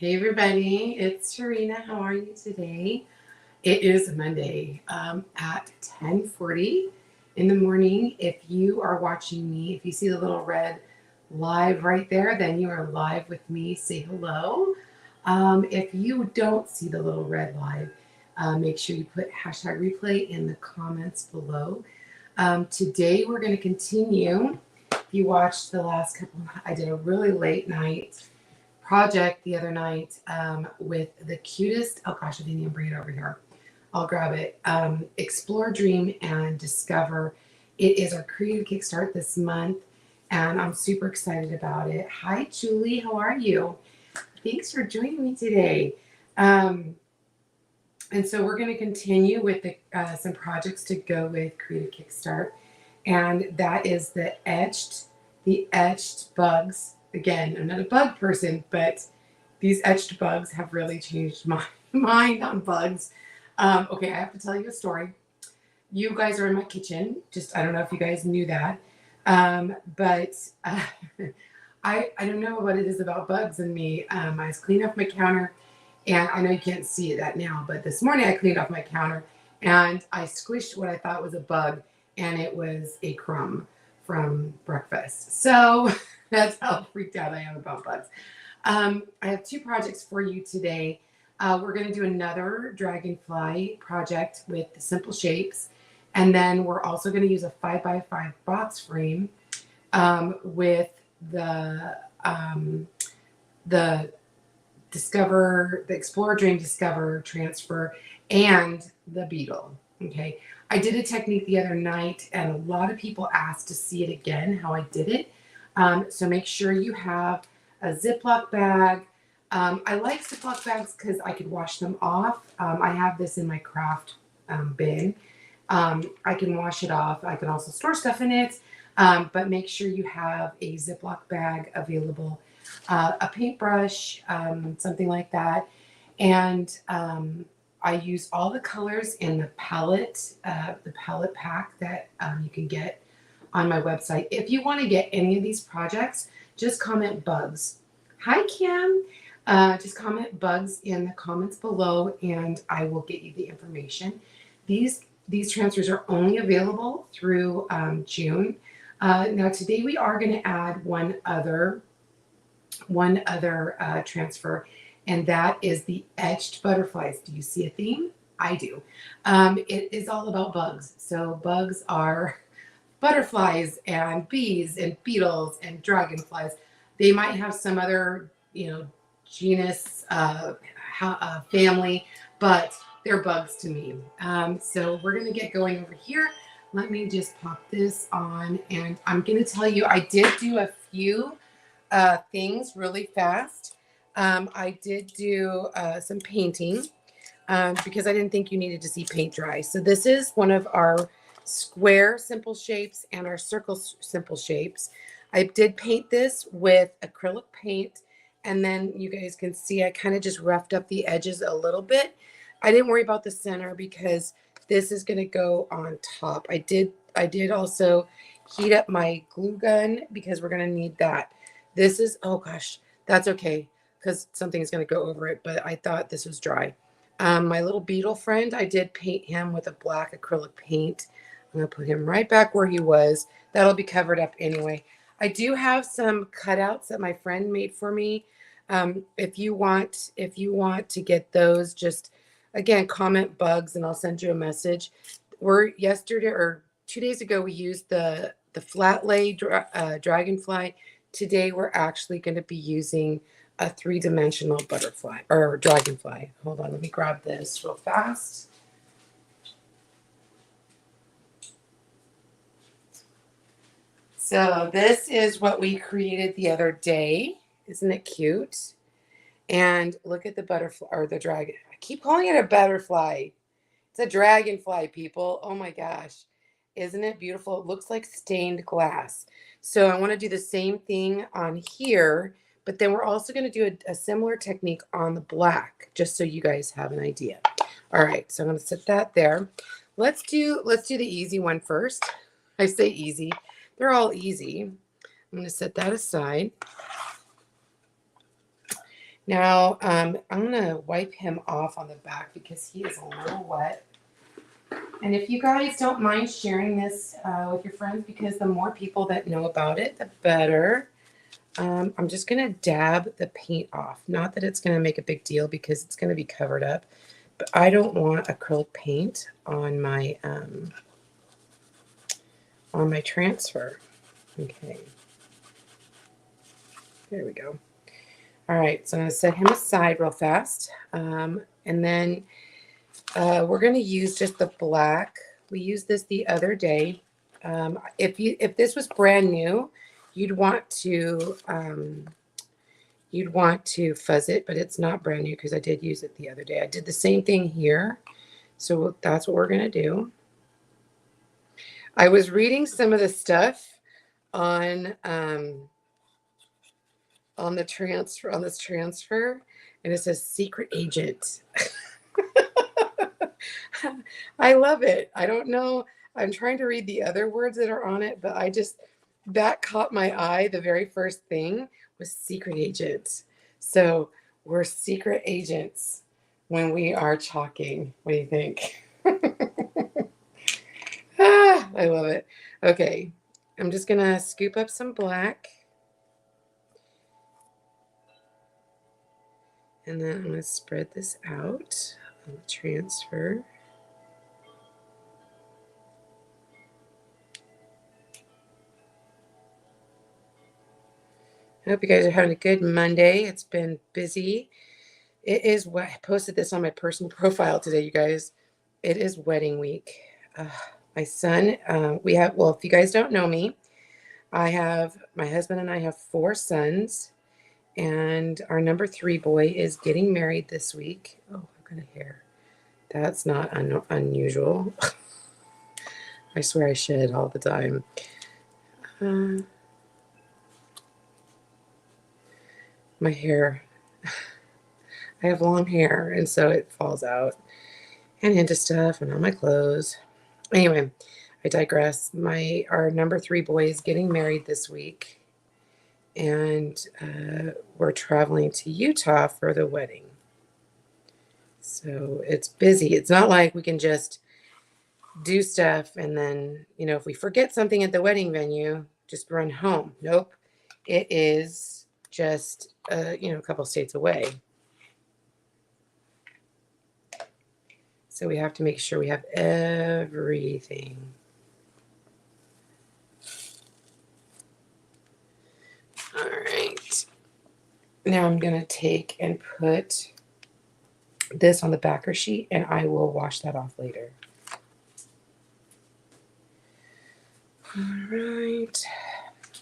Hey everybody, it's Sharina. How are you today? It is Monday at 10:40 in the morning. If you are watching me, if you see the little red live right there, then you are live with me. Say hello. If you don't see the little red live, make sure you put hashtag replay in the comments below. Today we're going to continue. If you watched the last couple, I did a really late night project the other night with the cutest. Oh gosh, I didn't even bring it over here. I'll grab it. Explore, Dream, and Discover. It is our creative Kickstart this month, and I'm super excited about it. Hi, Julie. How are you? Thanks for joining me today. And so we're going to continue with some projects to go with Creative Kickstart, and that is the etched bugs. Again, I'm not a bug person, but these etched bugs have really changed my mind on bugs. Okay, I have to tell you a story. You guys are in my kitchen. Just I don't know if you guys knew that, but I don't know what it is about bugs and me. I was cleaning off my counter, and I know you can't see that now, but this morning I cleaned off my counter and I squished what I thought was a bug, and it was a crumb from breakfast. So that's how freaked out I am about bugs. I have two projects for you today. We're going to do another dragonfly project with the simple shapes. And then we're also going to use a 5x5 box frame with the Explore, Dream, Discover, Transfer, and the beetle. Okay. I did a technique the other night, and a lot of people asked to see it again, how I did it. So make sure you have a Ziploc bag. I like Ziploc bags because I could wash them off. I have this in my craft bin. I can wash it off. I can also store stuff in it, but make sure you have a Ziploc bag available, a paintbrush, something like that. And I use all the colors in the palette pack that you can get on my website. If you want to get any of these projects, just comment bugs. Hi, Kim. Just comment bugs in the comments below, and I will get you the information. These transfers are only available through June. Now today we are going to add one other transfer, and that is the etched butterflies. Do you see a theme? I do. It is all about bugs. So bugs are butterflies and bees and beetles and dragonflies. They might have some other, genus, family, but they're bugs to me. So we're going to get going over here. Let me just pop this on, and I'm going to tell you, I did do a few things really fast. I did do some painting because I didn't think you needed to see paint dry. So this is one of our square simple shapes and our circle simple shapes. I did paint this with acrylic paint, and then you guys can see I kind of just roughed up the edges a little bit. I didn't worry about the center because this is going to go on top. I did also heat up my glue gun because we're going to need that. This is, oh gosh, that's okay because something is going to go over it, but I thought this was dry. My little beetle friend, I did paint him with a black acrylic paint. I'm going to put him right back where he was. That'll be covered up anyway. I do have some cutouts that my friend made for me. If you want to get those, just again comment bugs and I'll send you a message. Yesterday or 2 days ago we used the flat lay dragonfly. Today we're actually going to be using a 3-dimensional butterfly or dragonfly. Hold on, let me grab this real fast. So this is what we created the other day. Isn't it cute? And look at the butterfly or the dragon. I keep calling it a butterfly. It's a dragonfly, people. Oh my gosh. Isn't it beautiful? It looks like stained glass. So I want to do the same thing on here, but then we're also going to do a similar technique on the black, just so you guys have an idea. All right, so I'm going to set that there. Let's do the easy one first. I say easy. They're all easy. I'm going to set that aside. Now, I'm going to wipe him off on the back because he is a little wet. And if you guys don't mind sharing this with your friends, because the more people that know about it, the better. I'm just going to dab the paint off. Not that it's going to make a big deal because it's going to be covered up. But I don't want acrylic paint on my transfer. Okay. There we go. All right, so I'm going to set him aside real fast. And then we're going to use just the black. We used this the other day. If this was brand new, you'd want to fuzz it, but it's not brand new because I did use it the other day. I did the same thing here. So that's what we're going to do. I was reading some of the stuff on this transfer, and it says secret agent. I love it. I don't know. I'm trying to read the other words that are on it, but that caught my eye. The very first thing was secret agent. So we're secret agents when we are chalking. What do you think? I love it. Okay. I'm just going to scoop up some black. And then I'm going to spread this out on the transfer. I hope you guys are having a good Monday. It's been busy. It is what I posted this on my personal profile today, you guys. It is wedding week. My son, if you guys don't know me, my husband and I have 4 sons, and our number 3 boy is getting married this week. Oh, I've got a hair. That's not unusual. I swear I shed all the time. My hair, I have long hair, and so it falls out and into stuff and on my clothes. Anyway, I digress. Our number 3 boy is getting married this week, and we're traveling to Utah for the wedding. So it's busy. It's not like we can just do stuff and then, if we forget something at the wedding venue, just run home. Nope. It is just, a couple states away. So we have to make sure we have everything. All right. Now I'm going to take and put this on the backer sheet, and I will wash that off later. All right.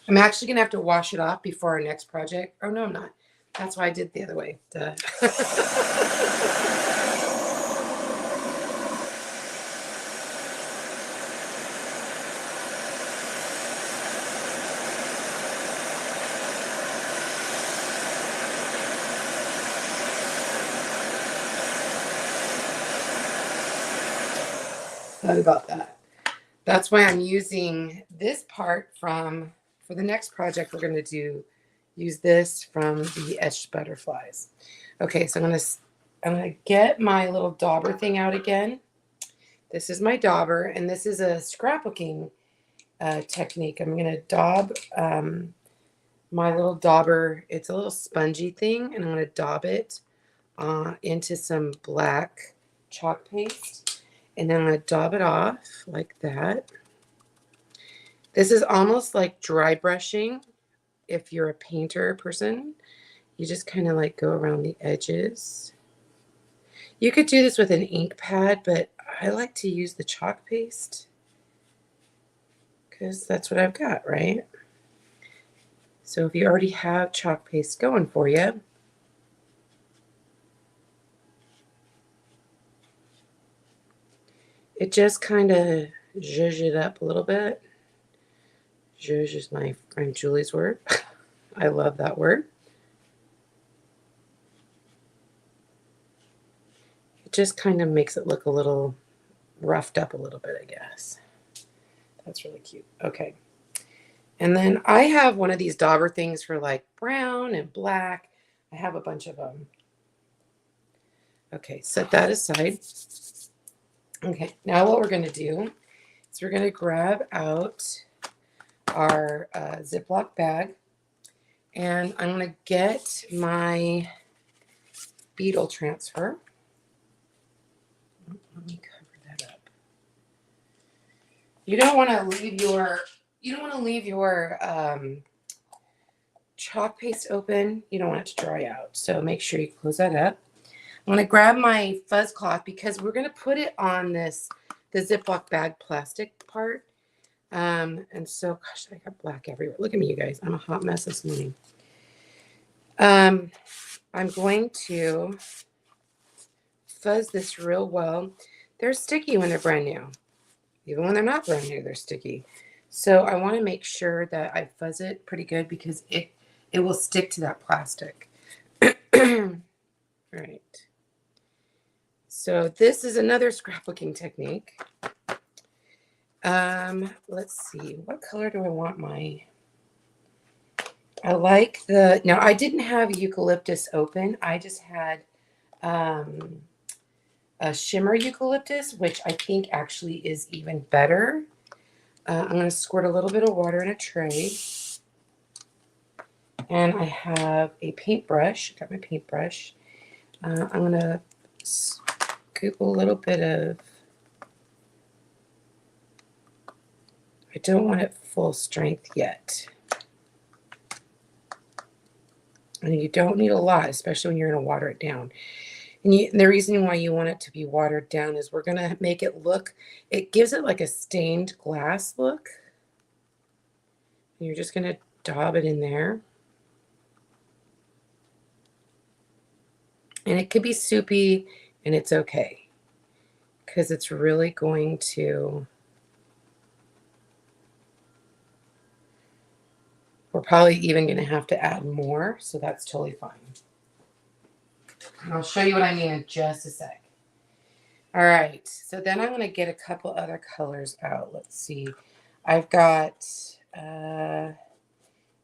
I'm actually going to have to wash it off before our next project. Oh, no, I'm not. That's why I did it the other way. Duh. Sorry about that. That's why I'm using this part for the next project. We're going to use this from the Etched butterflies. Okay, so I'm going to get my little dauber thing out again. This is my dauber, and this is a scrapbooking technique. I'm going to daub my little dauber. It's a little spongy thing, and I'm going to daub it into some black chalk paste. And then I'm going to daub it off like that. This is almost like dry brushing. If you're a painter person, you just kind of like go around the edges. You could do this with an ink pad, but I like to use the chalk paste because that's what I've got, right? So if you already have chalk paste going for you, it just kind of zhuzh it up a little bit. Zhuzh is my friend Julie's word. I love that word. It just kind of makes it look a little roughed up a little bit, I guess. That's really cute. Okay. And then I have one of these dauber things for like brown and black. I have a bunch of them. Okay, set that aside. Okay, now what we're going to do is we're going to grab out our Ziploc bag, and I'm going to get my beetle transfer. Let me cover that up. You don't want to leave your chalk paste open. You don't want it to dry out. So make sure you close that up. I'm going to grab my fuzz cloth because we're going to put it on the Ziploc bag plastic part. And so, gosh, I got black everywhere. Look at me, you guys. I'm a hot mess this morning. I'm going to fuzz this real well. They're sticky when they're brand new. Even when they're not brand new, they're sticky. So I want to make sure that I fuzz it pretty good because it will stick to that plastic. All right. So this is another scrapbooking technique. Let's see. What color do I want my... I like the... Now, I didn't have eucalyptus open. I just had a shimmer eucalyptus, which I think actually is even better. I'm going to squirt a little bit of water in a tray. And I have a paintbrush. Got my paintbrush. I'm going to scoop a little bit of... I don't want it full strength yet. And you don't need a lot, especially when you're going to water it down. And the reason why you want it to be watered down is we're going to make it look, it gives it like a stained glass look. And you're just going to daub it in there. And it could be soupy, and it's okay. Because it's really going to... We're probably even going to have to add more, so that's totally fine. And I'll show you what I mean in just a sec. All right, so then I'm going to get a couple other colors out. Let's see. I've got, in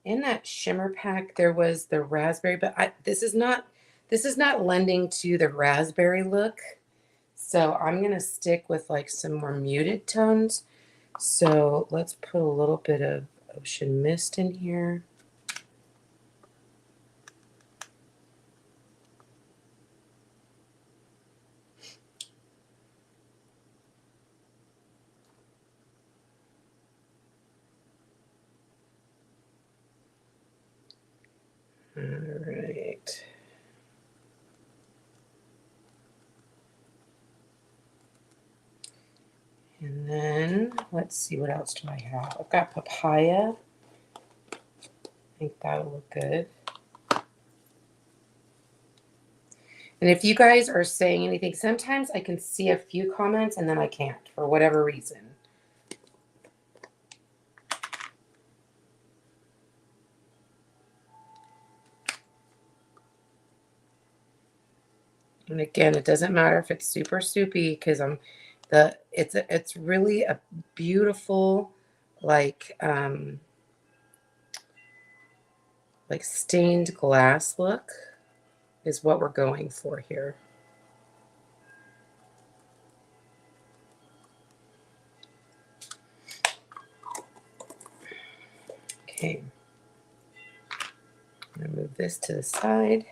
that shimmer pack, there was the raspberry, but this is not lending to the raspberry look. So I'm going to stick with like some more muted tones. So let's put a little bit of ocean mist in here. All right. And then let's see, what else do I have? I've got papaya. I think that'll look good. And if you guys are saying anything, sometimes I can see a few comments and then I can't for whatever reason. And again, it doesn't matter if it's super soupy because it's really a beautiful like stained glass look is what we're going for here. Okay. I'm going to move this to the side.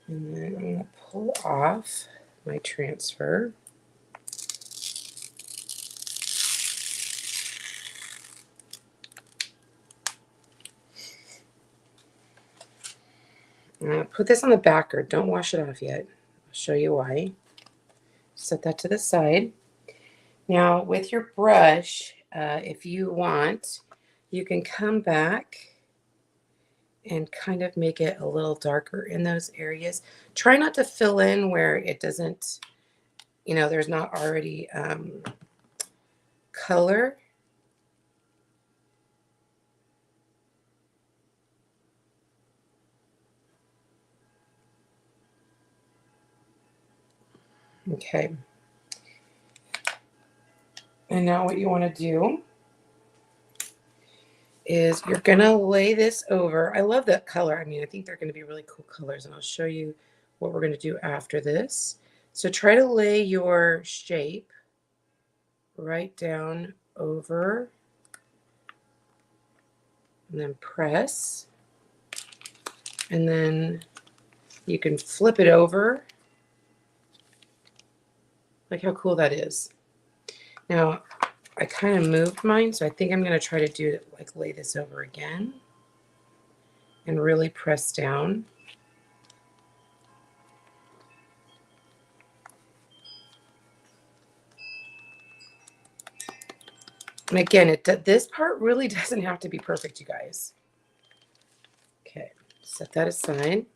And then I'm going to pull off my transfer. I'm going to put this on the backer. Don't wash it off yet. I'll show you why. Set that to the side. Now with your brush, if you want, you can come back and kind of make it a little darker in those areas. Try not to fill in where it doesn't, there's not already color. Okay. And now what you want to do is you're going to lay this over. I love that color. I mean, I think they're going to be really cool colors, and I'll show you what we're going to do after this. So try to lay your shape right down over and then press. And then you can flip it over. Like how cool that is. Now, I kind of moved mine, so I think I'm going to try to do it, like lay this over again and really press down. And again, this part really doesn't have to be perfect, you guys. Okay, set that aside.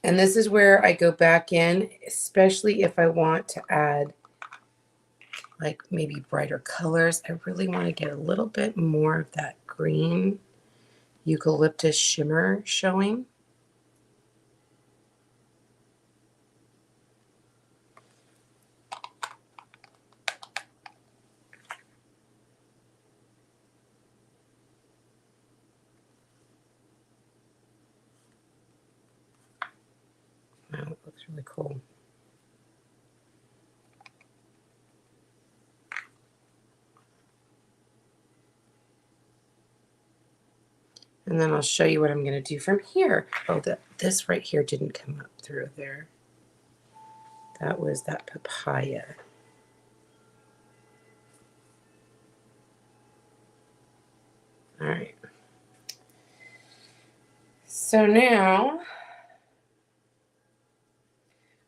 And this is where I go back in, especially if I want to add like maybe brighter colors. I really want to get a little bit more of that green eucalyptus shimmer showing. Wow, it looks really cool. And then I'll show you what I'm going to do from here. Oh, this right here didn't come up through there. That was that papaya. All right. So now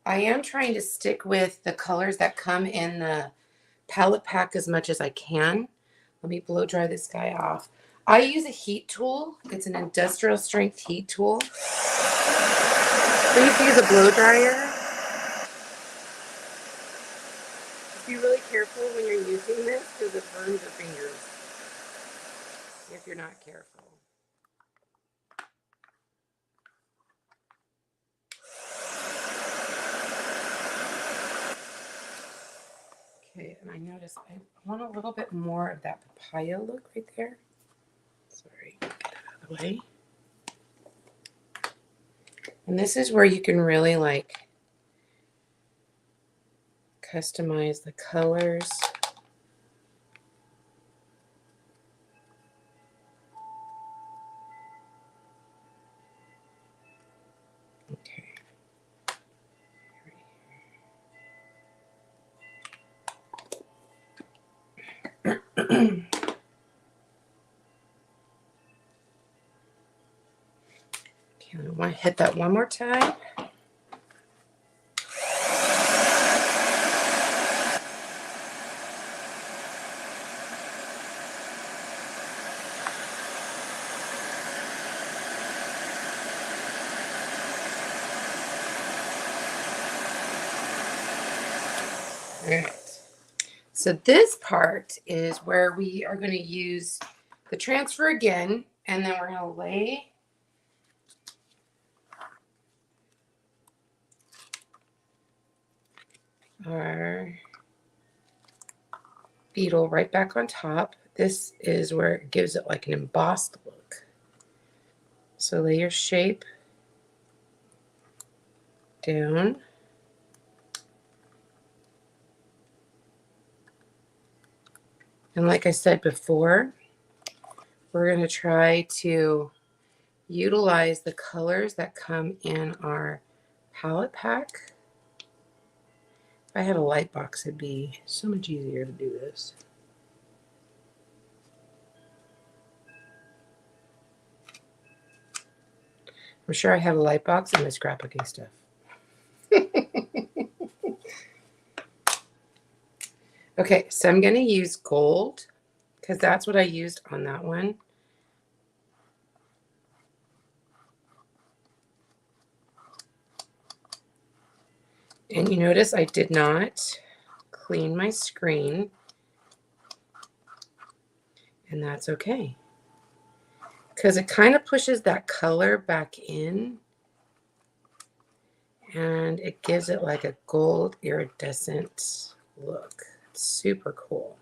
I am trying to stick with the colors that come in the palette pack as much as I can. Let me blow dry this guy off. I use a heat tool. It's an industrial strength heat tool. Please use a blow dryer. Just be really careful when you're using this because it burns your fingers if you're not careful. Okay, and I notice I want a little bit more of that papaya look right there. Sorry, get it out of the way. And this is where you can really like customize the colors. Okay. Okay, I want to hit that one more time. All right. So this part is where we are going to use the transfer again, and then we're going to lay our beetle right back on top. This is where it gives it like an embossed look. So lay your shape down. And like I said before, we're going to try to utilize the colors that come in our palette pack. If I had a light box, it'd be so much easier to do this. I'm sure I have a light box in my scrapbooking stuff. Okay, so I'm going to use gold because that's what I used on that one. And you notice I did not clean my screen, and that's okay because it kind of pushes that color back in and it gives it like a gold iridescent look. It's super cool.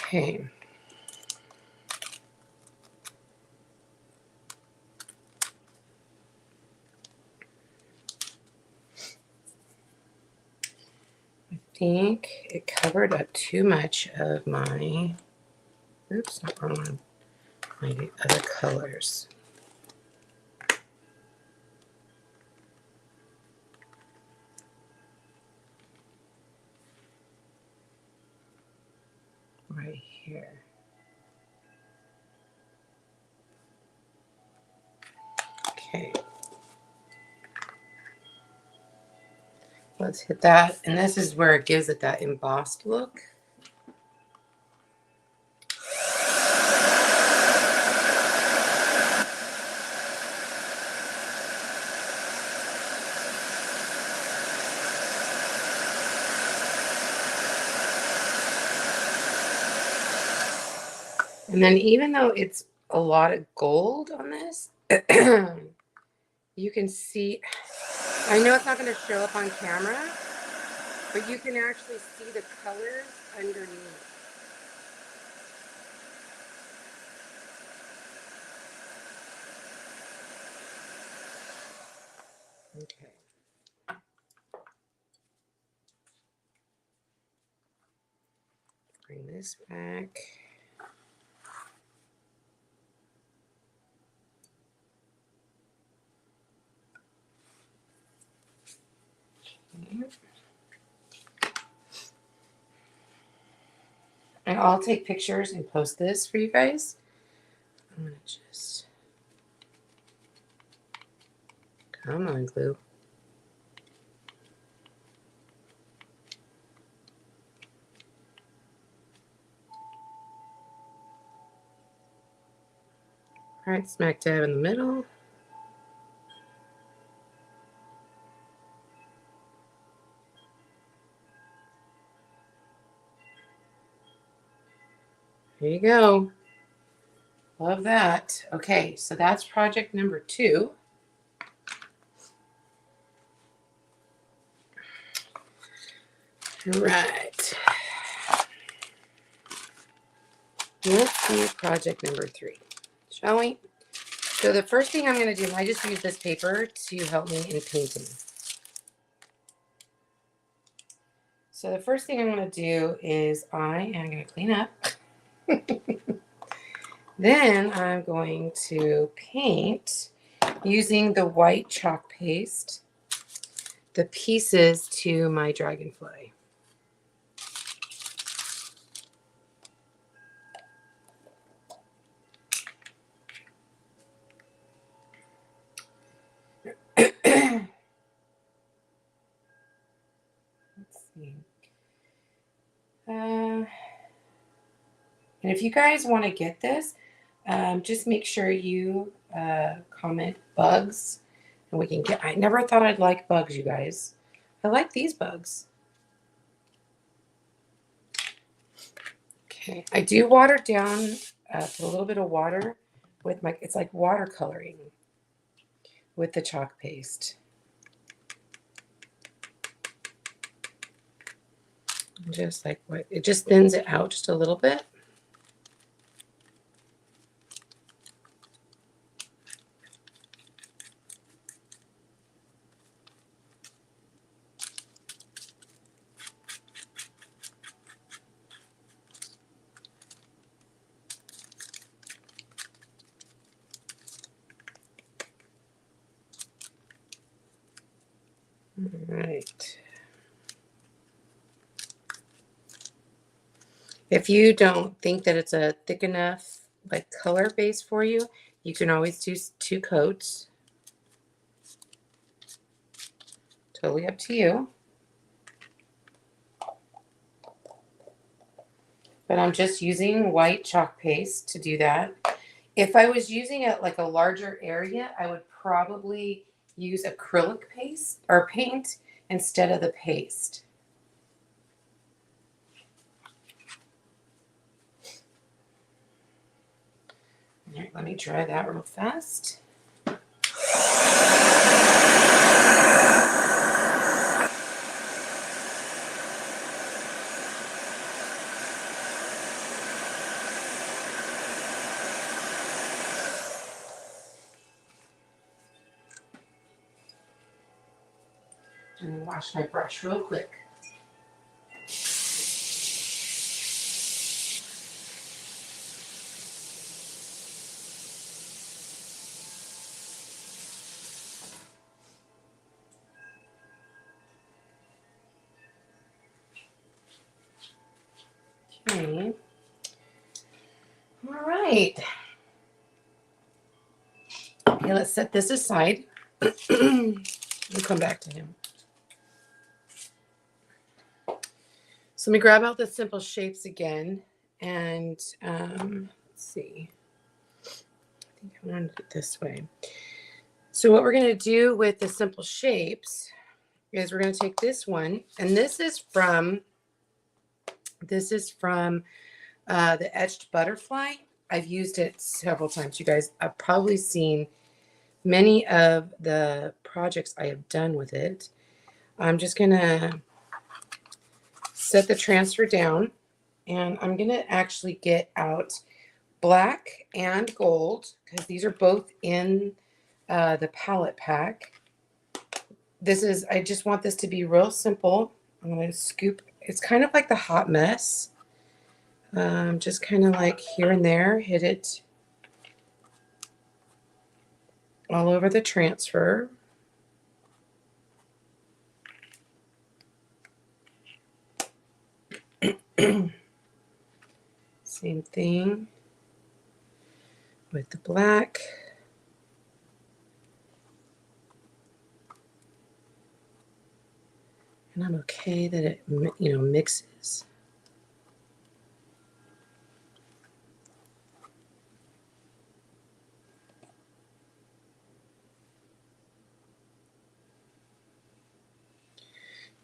Okay. I think it covered up too much of my, oops, not wrong one, my other colors. Right here. Okay. Let's hit that. And this is where it gives it that embossed look. And then even though it's a lot of gold on this, you can see, I know it's not going to show up on camera, but you can actually see the colors underneath. Okay. Bring this back. And I'll take pictures and post this for you guys. I'm going to just, come on, glue. All right, smack dab in the middle. There you go. Love that. Okay, so that's project number 2. All right. Let's do project number 3, shall we? So the first thing I'm going to do, I just use this paper to help me in painting. So the first thing I'm going to do is I am going to clean up. Then I'm going to paint using the white chalk paste the pieces to my dragonfly. Let's see. And if you guys want to get this, just make sure you comment bugs, and we can get. I never thought I'd like bugs, you guys. I like these bugs. Okay, I do water down, put a little bit of water with my. It's like watercoloring with the chalk paste. Just like what it just thins it out just a little bit. All right. If you don't think that it's a thick enough like color base for you, you can always do 2 coats. Totally up to you. But I'm just using white chalk paste to do that. If I was using it like a larger area, I would probably use acrylic paste or paint instead of the paste. All right, let me dry that real fast. And wash my brush real quick. Okay. All right. Okay, let's set this aside. We'll come back to him. So let me grab out the simple shapes again. And let's see. I think I want to do it this way. So what we're going to do with the simple shapes is we're going to take this one. And this is from the Etched Butterfly. I've used it several times, you guys. I've probably seen many of the projects I have done with it. I'm just going to set the transfer down, and I'm going to actually get out black and gold because these are both in the palette pack. I just want this to be real simple. I'm going to scoop. It's kind of like the hot mess. Just kind of like here and there, hit it all over the transfer. Same thing with the black. And I'm okay that it, mixes.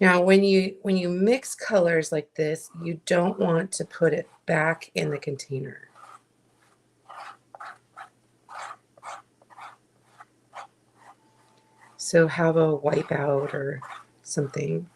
Now, when you mix colors like this, you don't want to put it back in the container. So have a wipeout or something.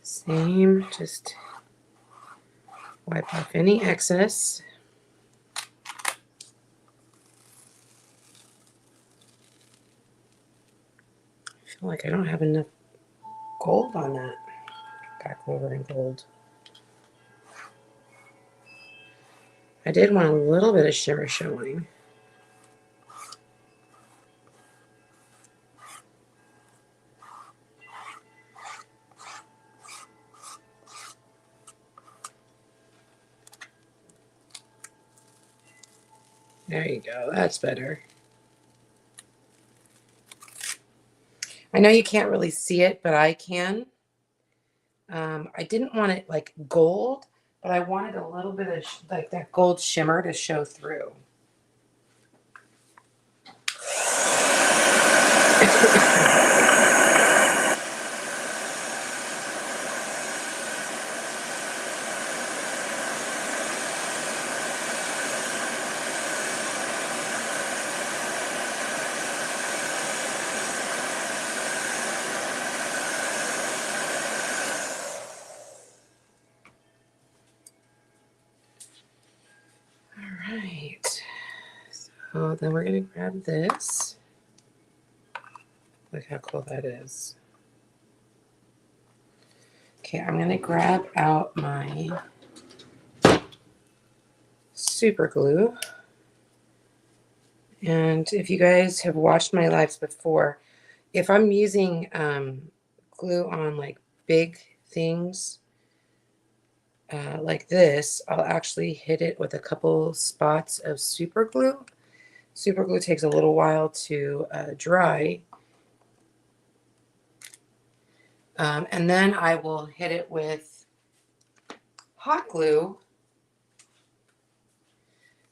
Same, just wipe off any excess. I feel like I don't have enough gold on that. Back over in gold. I did want a little bit of shimmer showing. There you go. That's better. I know you can't really see it, but I can. I didn't want it like gold, but I wanted a little bit of like that gold shimmer to show through. All right. So then we're going to grab this. Look how cool that is. Okay, I'm going to grab out my super glue. And if you guys have watched my lives before, if I'm using glue on like big things like this, I'll actually hit it with a couple spots of super glue. Super glue takes a little while to dry. And then I will hit it with hot glue.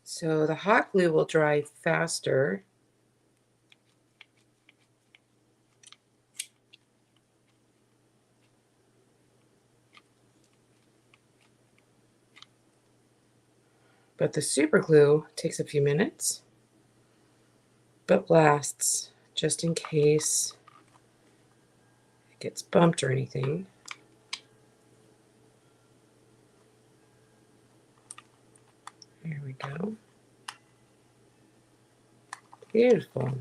So the hot glue will dry faster. But the super glue takes a few minutes, but lasts just in case gets bumped or anything. There we go. Beautiful.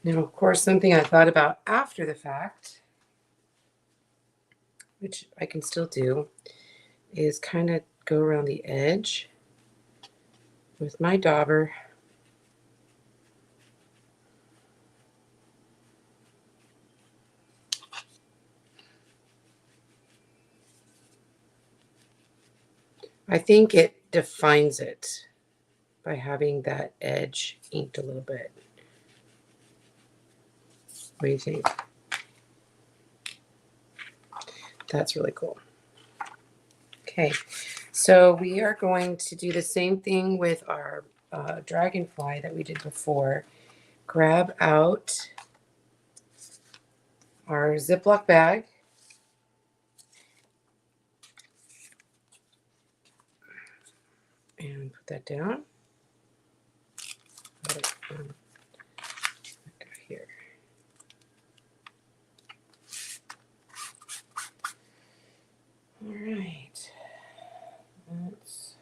Now, of course, something I thought about after the fact, which I can still do, is kind of go around the edge with my dauber. I think it defines it by having that edge inked a little bit. What do you think? That's really cool. Okay, so we are going to do the same thing with our dragonfly that we did before. Grab out our Ziploc bag. And put that down. Here. All right. Let's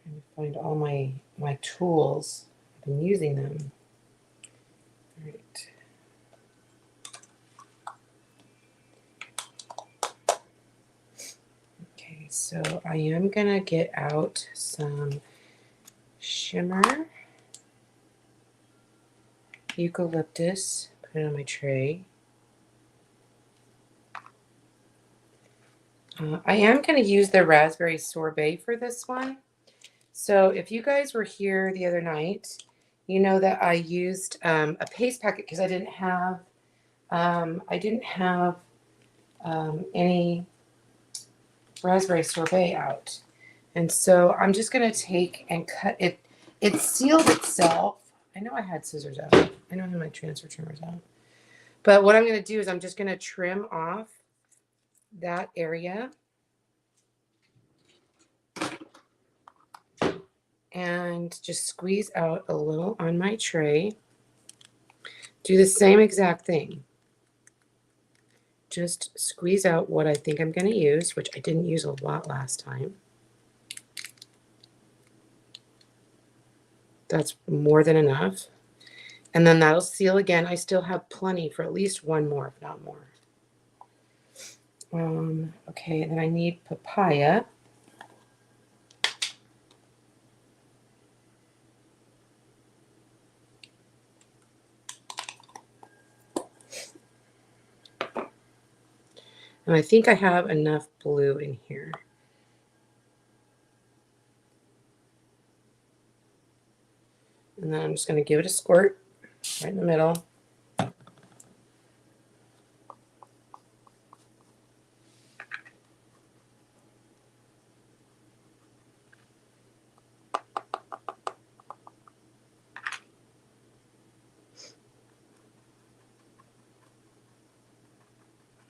trying to find all my tools. I've been using them. All right. Okay, so I am gonna get out some shimmer, eucalyptus, put it on my tray. I am going to use the raspberry sorbet for this one. So if you guys were here the other night, you know that I used a paste packet because I didn't have any raspberry sorbet out. And so I'm just going to take and cut it. It sealed itself. I know I had scissors out. I don't have my transfer trimmers out. But what I'm going to do is I'm just going to trim off that area. And just squeeze out a little on my tray. Do the same exact thing. Just squeeze out what I think I'm going to use, which I didn't use a lot last time. That's more than enough. And then that'll seal again. I still have plenty for at least one more, if not more. Okay, and then I need papaya. And I think I have enough blue in here. And then I'm just going to give it a squirt right in the middle.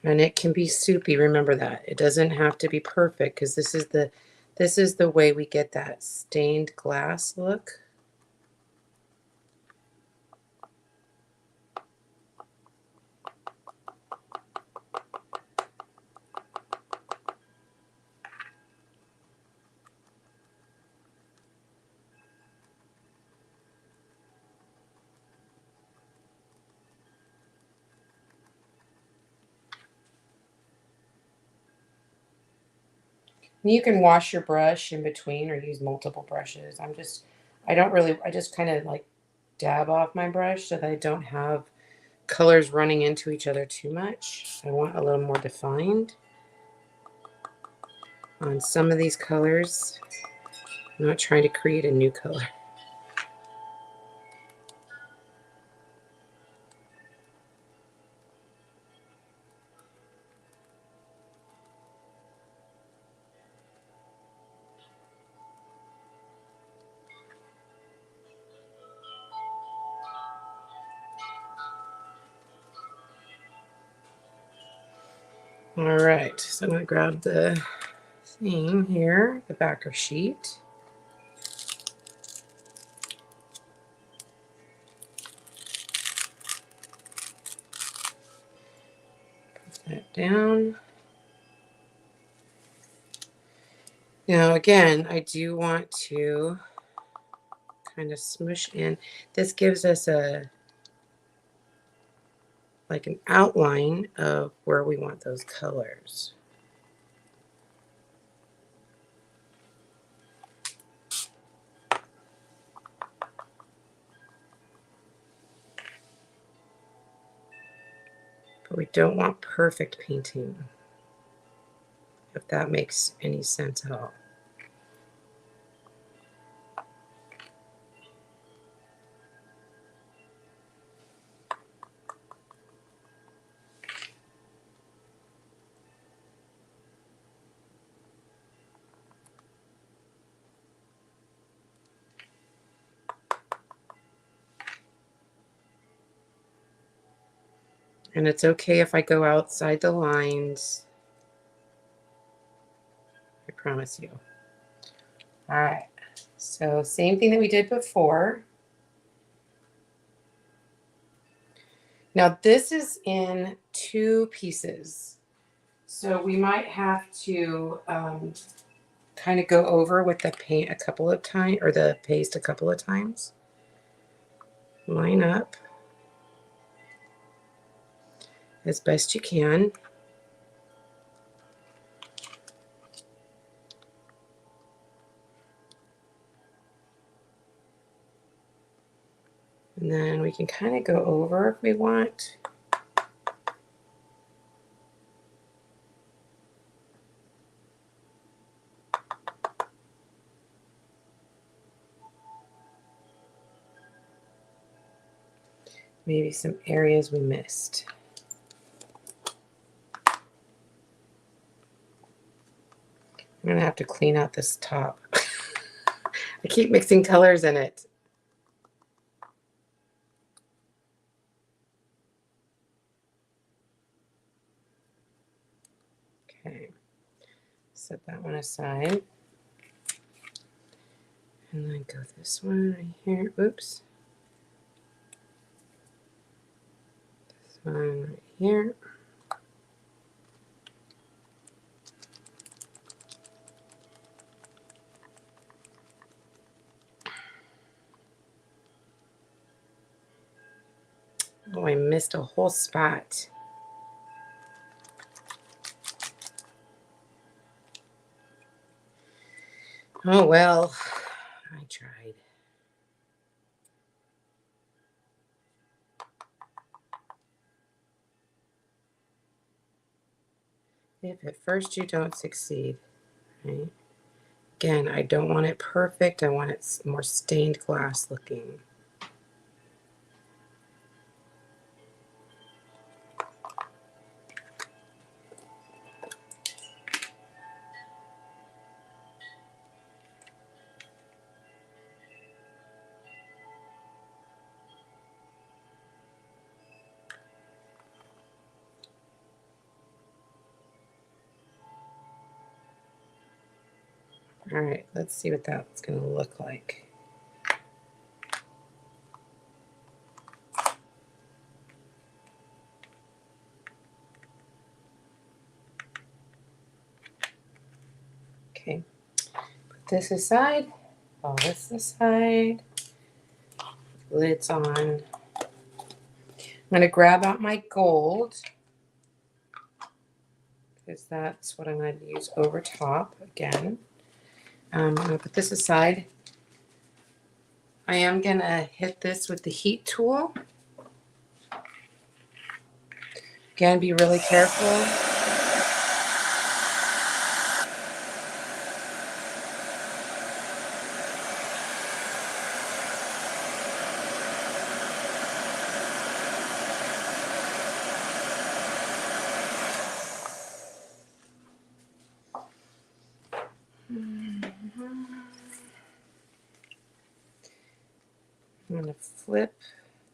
And it can be soupy, remember that. It doesn't have to be perfect because this is the way we get that stained glass look. You can wash your brush in between or use multiple brushes. I just kind of like dab off my brush so that I don't have colors running into each other too much. I want a little more defined on some of these colors. I'm not trying to create a new color. All right, so I'm going to grab the thing here, the backer sheet. down. Now again, I do want to kind of smoosh in. This gives us like an outline of where we want those colors. But we don't want perfect painting, if that makes any sense at all. And it's okay if I go outside the lines. I promise you. All right. So same thing that we did before. Now this is in 2 pieces. So we might have to kind of go over with the paint a couple of times, or the paste a couple of times. Line up as best you can. And then we can kind of go over if we want. Maybe some areas we missed. I'm going to have to clean out this top. I keep mixing colors in it. Okay, set that one aside. And then go this one right here. Oops. This one right here. Oh, I missed a whole spot. Oh, well, I tried. If at first you don't succeed, right? Again, I don't want it perfect. I want it more stained glass looking. All right, let's see what that's going to look like. Okay, put this aside, all this aside, lid's on. I'm going to grab out my gold, because that's what I'm going to use over top again. I'm going to put this aside. I am going to hit this with the heat tool. Again, be really careful. I'm going to flip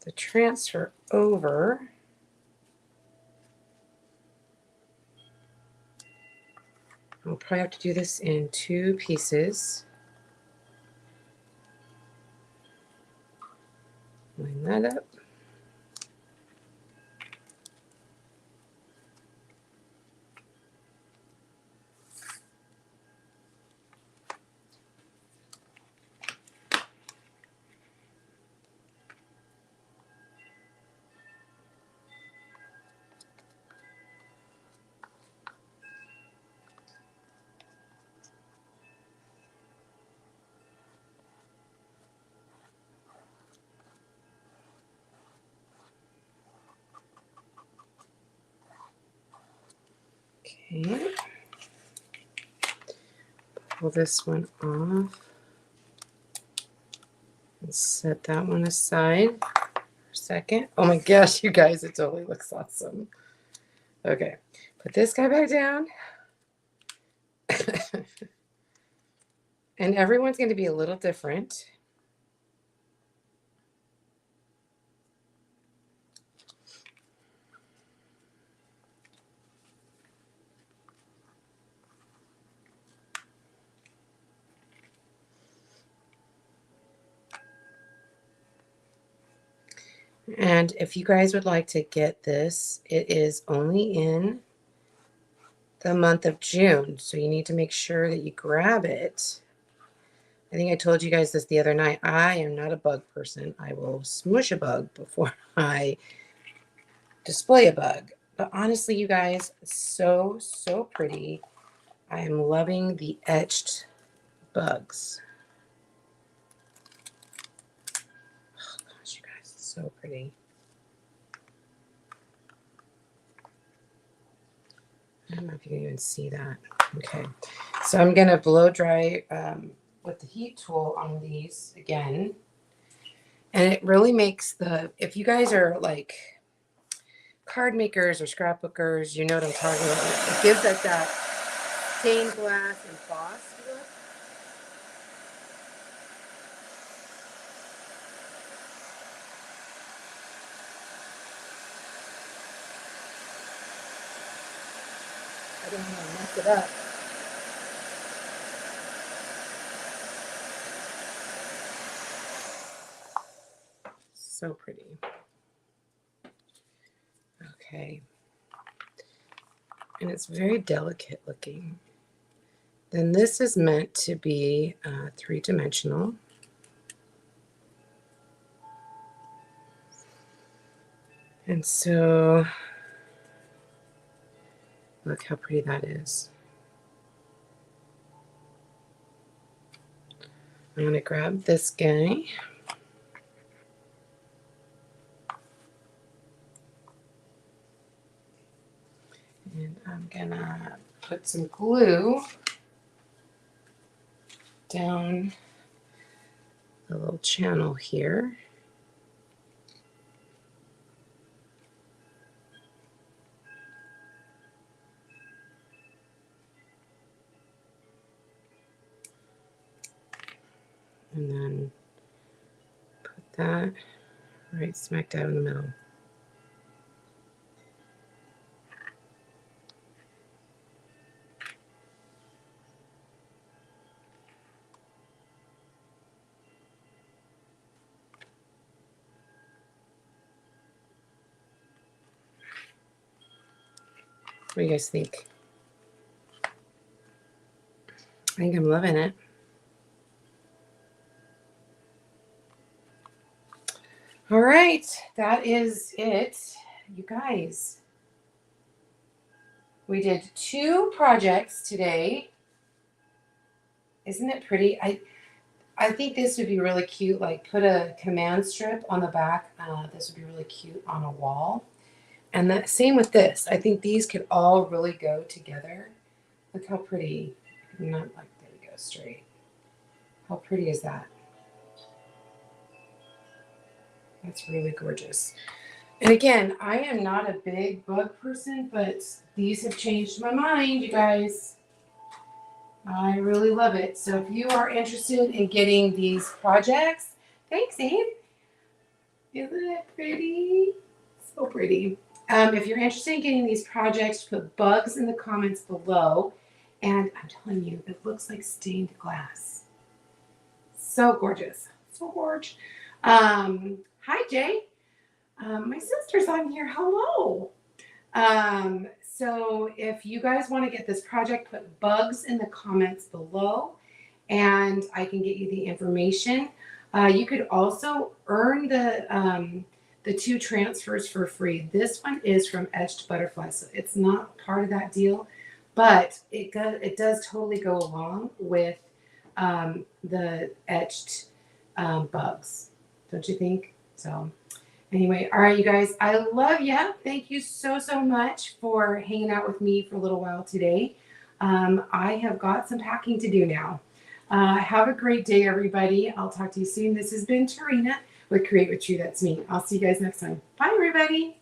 the transfer over. I'll probably have to do this in 2 pieces. Line that up. Okay. Pull this one off. And set that one aside for a second. Oh my gosh, you guys, it totally looks awesome. Okay, put this guy back down. And everyone's going to be a little different. And if you guys would like to get this, it is only in the month of June. So you need to make sure that you grab it. I think I told you guys this the other night. I am not a bug person. I will smush a bug before I display a bug. But honestly, you guys, so pretty. I am loving the etched bugs. Oh gosh, you guys, it's so pretty. I don't know if you can even see that. Okay, so I'm going to blow dry with the heat tool on these again. And it really makes if you guys are like card makers or scrapbookers, you know what I'm talking about. It gives us that stained glass embossed look. I don't want to mess it up. So pretty. Okay. And it's very delicate looking. Then this is meant to be three-dimensional. And so, look how pretty that is. I'm going to grab this guy. And I'm going to put some glue down the little channel here. And then put that right smack dab in the middle. What do you guys think? I think I'm loving it. All right, that is it, you guys. We did 2 projects today. Isn't it pretty? I think this would be really cute. Like put a command strip on the back. This would be really cute on a wall. And that same with this. I think these could all really go together. Look how pretty. Not like there we go, straight. How pretty is that? That's really gorgeous. And again, I am not a big bug person, but these have changed my mind, you guys. I really love it. So if you are interested in getting these projects, thanks, Abe. Isn't it pretty? So pretty. If you're interested in getting these projects, put bugs in the comments below. And I'm telling you, it looks like stained glass. So gorgeous. So gorgeous. Hi, Jay. My sister's on here. Hello. So if you guys want to get this project, put bugs in the comments below and I can get you the information. You could also earn the 2 transfers for free. This one is from Etched Butterfly, so it's not part of that deal, but it does totally go along with the etched bugs, don't you think? So Anyway, all right, you guys, I love you. Thank you so, so much for hanging out with me for a little while today. I have got some packing to do now. Have a great day, everybody. I'll talk to you soon. This has been Tarina with Create with True. That's me. I'll see you guys next time. Bye, everybody.